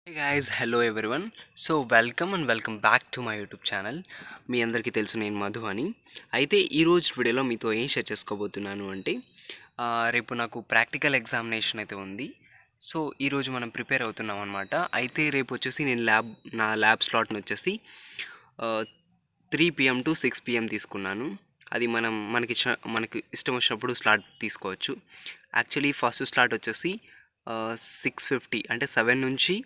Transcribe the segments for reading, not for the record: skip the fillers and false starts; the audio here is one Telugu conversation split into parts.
Hey guys, hello everyone. So welcome back to my YouTube channel. మీ అందరికీ తెలుసు నేను మధు అని. అయితే ఈరోజు వీడియోలో మీతో ఏం షేర్ చేసుకోబోతున్నాను అంటే రేపు నాకు ప్రాక్టికల్ ఎగ్జామినేషన్ అయితే ఉంది. సో ఈరోజు మనం ప్రిపేర్ అవుతున్నాం అనమాట. అయితే రేపు వచ్చేసి నేను నా ల్యాబ్ స్లాట్ని వచ్చేసి 3 PM to 6 PM తీసుకున్నాను. అది మనకి ఇష్టం వచ్చినప్పుడు స్లాట్ తీసుకోవచ్చు. యాక్చువల్లీ ఫస్ట్ స్లాట్ వచ్చేసి 6:50 అంటే 7 నుంచి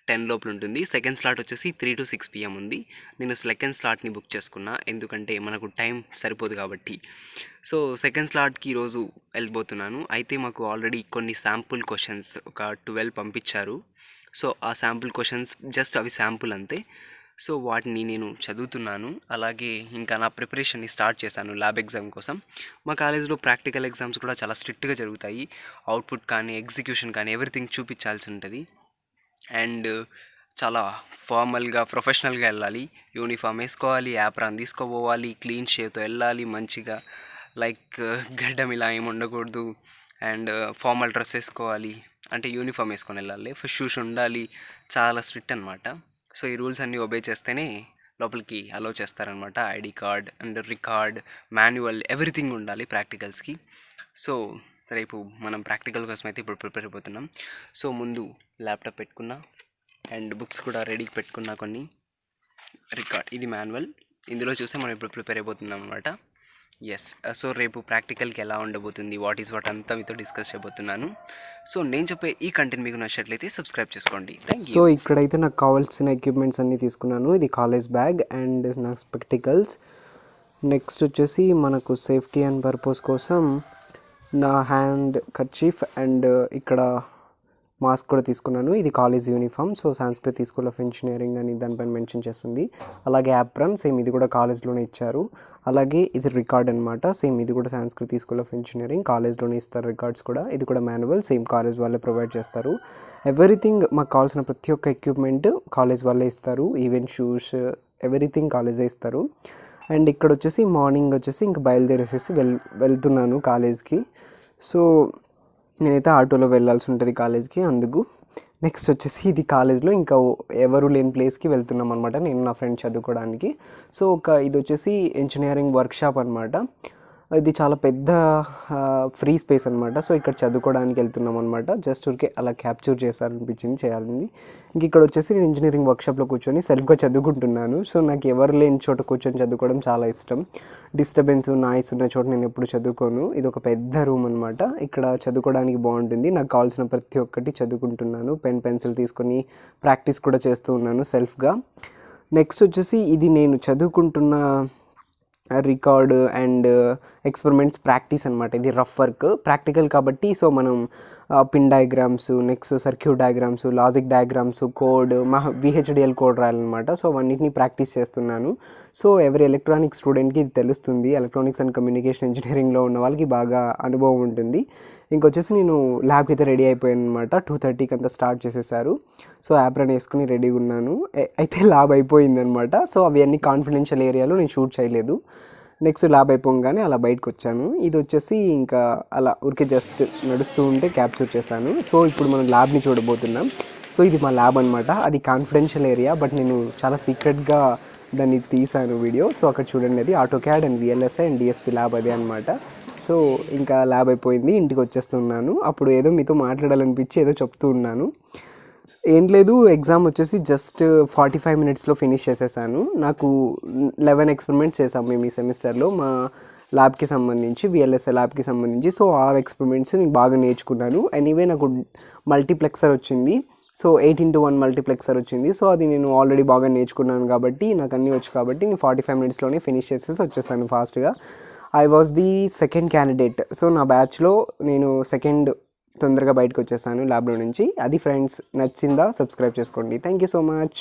10 లోపల ఉంటుంది. సెకండ్ స్లాట్ వచ్చేసి 3 to 6 PM ఉంది. నేను సెకండ్ స్లాట్ని బుక్ చేసుకున్నా, ఎందుకంటే మనకు టైం సరిపోదు కాబట్టి. సో సెకండ్ స్లాట్కి ఈరోజు వెళ్ళిపోతున్నాను. అయితే మాకు ఆల్రెడీ కొన్ని శాంపుల్ క్వశ్చన్స్ ఒక 12 పంపించారు. సో ఆ శాంపుల్ క్వశ్చన్స్ జస్ట్ అవి శాంపుల్ అంతే. సో వాటిని నేను చదువుతున్నాను. అలాగే ఇంకా నా ప్రిపరేషన్ని స్టార్ట్ చేశాను ల్యాబ్ ఎగ్జామ్ కోసం. మా కాలేజ్లో ప్రాక్టికల్ ఎగ్జామ్స్ కూడా చాలా స్ట్రిక్ట్గా జరుగుతాయి. అవుట్పుట్ కానీ ఎగ్జిక్యూషన్ కానీ ఎవ్రీథింగ్ చూపించాల్సి ఉంటుంది. అండ్ చాలా ఫార్మల్గా ప్రొఫెషనల్గా వెళ్ళాలి. యూనిఫామ్ వేసుకోవాలి, యాప్రాన్ తీసుకోపోవాలి, క్లీన్ షేవ్తో వెళ్ళాలి మంచిగా. లైక్ గడ్డం ఇలా ఏమి ఉండకూడదు. అండ్ ఫార్మల్ డ్రెస్ వేసుకోవాలి, అంటే యూనిఫామ్ వేసుకొని వెళ్ళాలి. షూస్ ఉండాలి. చాలా స్ట్రిక్ట్ అనమాట. సో ఈ రూల్స్ అన్నీ ఒబే చేస్తేనే లోపలికి అలౌ చేస్తారనమాట. ID card and record, manual everything ఉండాలి ప్రాక్టికల్స్కి. సో రేపు మనం ప్రాక్టికల్ కోసం అయితే ఇప్పుడు ప్రిపేర్ అయిపోతున్నాం. సో ముందు ల్యాప్టాప్ పెట్టుకున్నా అండ్ బుక్స్ కూడా రెడీకి పెట్టుకున్నా. కొన్ని రికార్డ్, ఇది మాన్యువల్. ఇందులో చూస్తే మనం ఇప్పుడు ప్రిపేర్ అయిపోతున్నాం అనమాట. ఎస్. సో రేపు ప్రాక్టికల్కి ఎలా ఉండబోతుంది, వాట్ అంతా మీతో డిస్కస్ చేయబోతున్నాను. సో నేను చెప్పే ఈ కంటెంట్ మీకు నచ్చినట్లయితే సబ్స్క్రైబ్ చేసుకోండి. సో ఇక్కడైతే నాకు కావాల్సిన ఎక్విప్మెంట్స్ అన్నీ తీసుకున్నాను. ఇది కాలేజ్ బ్యాగ్ అండ్ నా స్పెక్టికల్స్. నెక్స్ట్ వచ్చేసి మనకు సేఫ్టీ అండ్ పర్పస్ కోసం నా హ్యాండ్ కర్చీఫ్ అండ్ ఇక్కడ మాస్క్ కూడా తీసుకున్నాను. ఇది college uniform. So Sanskrit school of engineering అని దానిపైన మెన్షన్ చేస్తుంది. అలాగే యాప్రాన్ సేమ్, ఇది కూడా కాలేజ్లోనే ఇచ్చారు. అలాగే ఇది రికార్డ్ అనమాట. సేమ్ ఇది కూడా సాంస్క్రిత్ స్కూల్ ఆఫ్ ఇంజనీరింగ్ కాలేజ్లోనే ఇస్తారు రికార్డ్స్ కూడా. ఇది కూడా మాన్యువల్, సేమ్ కాలేజ్ వాళ్ళే ప్రొవైడ్ చేస్తారు. ఎవ్రీథింగ్ మాకు కావాల్సిన ప్రతి ఒక్క ఎక్విప్మెంట్ కాలేజ్ వాళ్ళే ఇస్తారు. ఈవెన్ షూస్ ఎవ్రీథింగ్ కాలేజే ఇస్తారు. అండ్ ఇక్కడ వచ్చేసి మార్నింగ్ వచ్చేసి ఇంక బయలుదేరేసేసి వెళ్తున్నాను కాలేజ్కి. సో నేనైతే ఆటోలో వెళ్ళాల్సి ఉంటుంది కాలేజ్కి, అందుకు. నెక్స్ట్ వచ్చేసి ఇది కాలేజ్లో ఇంకా ఎవరు లేని ప్లేస్కి వెళ్తున్నాం అనమాట, నేను నా ఫ్రెండ్ చదువుకోవడానికి. సో ఇది వచ్చేసి ఇంజనీరింగ్ వర్క్షాప్ అనమాట. ఇది చాలా పెద్ద ఫ్రీ స్పేస్ అనమాట. సో ఇక్కడ చదువుకోవడానికి వెళ్తున్నాం అనమాట. జస్ట్ ఊరికే అలా క్యాప్చర్ చేయాలనిపించింది, చేయాలని. ఇంక ఇక్కడ వచ్చేసి నేను ఇంజనీరింగ్ వర్క్షాప్లో కూర్చొని సెల్ఫ్గా చదువుకుంటున్నాను. సో నాకు ఎవరు లేని చోట కూర్చొని చదువుకోవడం చాలా ఇష్టం. డిస్టర్బెన్స్, నాయిస్ ఉన్న చోట నేను ఎప్పుడు చదువుకోను. ఇది ఒక పెద్ద రూమ్ అనమాట. ఇక్కడ చదువుకోవడానికి బాగుంటుంది. నాకు కావాల్సిన ప్రతి ఒక్కటి చదువుకుంటున్నాను. పెన్ పెన్సిల్ తీసుకొని ప్రాక్టీస్ కూడా చేస్తూ ఉన్నాను సెల్ఫ్గా. నెక్స్ట్ వచ్చేసి ఇది నేను చదువుకుంటున్న రికార్డ్ అండ్ ఎక్స్పెరిమెంట్స్ ప్రాక్టీస్ అనమాట. ఇది రఫ్ వర్క్, ప్రాక్టికల్ కాబట్టి. సో మనం pin diagrams, next circuit diagrams, logic diagrams, code, VHDL code రాయాలన్నమాట. సో అవన్నిటిని ప్రాక్టీస్ చేస్తున్నాను. సో ఎవరి ఎలక్ట్రానిక్స్ స్టూడెంట్కి ఇది తెలుస్తుంది. ఎలక్ట్రానిక్స్ అండ్ కమ్యూనికేషన్ ఇంజనీరింగ్లో ఉన్న వాళ్ళకి బాగా అనుభవం ఉంటుంది. ఇంకొచ్చేసి నేను ల్యాబ్కి అయితే రెడీ అయిపోయాను అనమాట. 2:30కి అంతా స్టార్ట్ చేసేసారు. సో యాప్రాన్ వేసుకుని రెడీగా ఉన్నాను. అయితే ల్యాబ్ అయిపోయింది అనమాట. సో అవి అన్ని కాన్ఫిడెన్షియల్ ఏరియాలో నేను షూట్ చేయలేదు. నెక్స్ట్ ల్యాబ్ అయిపోగానే అలా బయటకు వచ్చాను. ఇది వచ్చేసి ఇంకా అలా ఊరికే జస్ట్ నడుస్తూ ఉంటే క్యాప్చర్ చేశాను. సో ఇప్పుడు మనం ల్యాబ్ని చూడబోతున్నాం. సో ఇది మా ల్యాబ్ అనమాట. అది కాన్ఫిడెన్షియల్ ఏరియా, బట్ నేను చాలా సీక్రెట్గా దాన్ని తీసాను వీడియో. సో అక్కడ చూడండి, అది AutoCAD and VLSI and DSP lab అదే అనమాట. సో ఇంకా ల్యాబ్ అయిపోయింది, ఇంటికి వచ్చేస్తున్నాను. అప్పుడు ఏదో మీతో మాట్లాడాలనిపించి ఏదో చెప్తూ ఉన్నాను. ఏం లేదు, ఎగ్జామ్ వచ్చేసి జస్ట్ 45 మినిట్స్లో ఫినిష్ చేసేసాను. నాకు 11 ఎక్స్పెరిమెంట్స్ చేసాము మేము ఈ సెమిస్టర్లో మా ల్యాబ్కి సంబంధించి, VLSI ల్యాబ్కి సంబంధించి. సో ఆ ఎక్స్పెరిమెంట్స్ నేను బాగా నేర్చుకున్నాను. ఎనీవే నాకు మల్టీప్లెక్సర్ వచ్చింది. సో 8:1 మల్టీప్లెక్సర్ వచ్చింది. సో అది నేను ఆల్రెడీ బాగా నేర్చుకున్నాను కాబట్టి, నాకు అన్నీ వచ్చు కాబట్టి నేను 45 మినిట్స్లోనే ఫినిష్ చేసేసి వచ్చేసాను ఫాస్ట్గా. I was the second candidate. So నా బ్యాచ్లో నేను సెకండ్ తొందరగా బయటకు వచ్చేసాను ల్యాబ్లో నుంచి. అది ఫ్రెండ్స్, నచ్చిందా? సబ్స్క్రైబ్ చేసుకోండి. Thank you so much.